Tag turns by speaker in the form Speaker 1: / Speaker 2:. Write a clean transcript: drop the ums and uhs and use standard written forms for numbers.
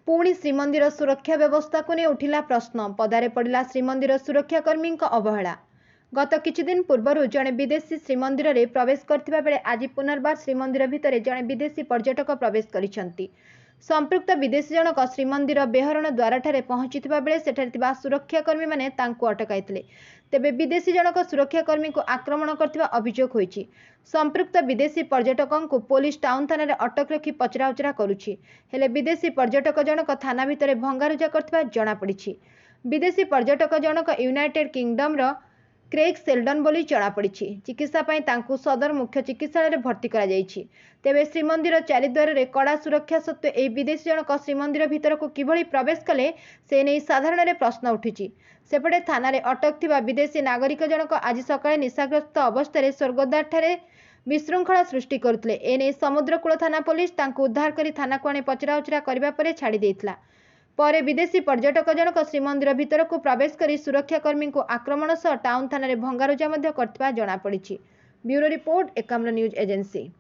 Speaker 1: पुणी श्रीमंदिर सुरक्षा व्यवस्था को नहीं उठिला प्रश्न। पदारे पड़ा श्रीमंदिर सुरक्षाकर्मी अवहेला। गत किछि दिन पूर्व जड़े विदेशी श्रीमंदिर में प्रवेश करथिबा बेले आज पुनर्बार श्रीमंदिर भितर जड़े विदेशी पर्यटक प्रवेश करिसेंती। संपृक्त विदेशी जनक श्रीमंदिर बेहरण द्वार ठारे पहुंचीथिबा बेले सेठारे थिबा सुरक्षाकर्मी माने तांकु अटकाइथिले। तेबे विदेशी जनक सुरक्षाकर्मी को आक्रमण करथिबा अभियोग होईछि। संपृक्त विदेशी पर्यटकों को पुलिस टाउन थाना रे अटक रखी पचराउचरा करुछि। हेले विदेशी पर्यटक जनक थाना भितर भंगारुजा करथिबा जणा पड़िछि। विदेशी पर्यटक जनक यूनाइटेड किंगडम रो क्रेग सेल्डन बोली जଣାपड़ी। चिकित्सा पाई तांकु सदर मुख्य चिकित्सालय भर्ती करा जायछि। तेबे श्रीमंदिर चारिद्वार रे कड़ा सुरक्षा सत्वे ए विदेशी जनक श्रीमंदिर भितर को किभली प्रवेश कले से नहीं साधारण रे प्रश्न उठिछि। सेपटे थाना रे अटक थिबा विदेशी नागरिक जनक आज सकाळे निशाग्रस्त अवस्था स्वर्गद्वार ठारे विशृंखला सृष्टि करथिले। एने समुद्रकूल थाना पुलिस तांकु उद्धार करी थाना को आनी पचराउचरा करबा परे छाड़ी देइथिला। पर विदेशी पर्यटक जनक श्रीमंदिर भितर को प्रवेश करी सुरक्षाकर्मी को आक्रमण सह टाउन थाना रे भंगारुजा करथिबा जଣା पड़िछि। Bureau report Ekamra news agency.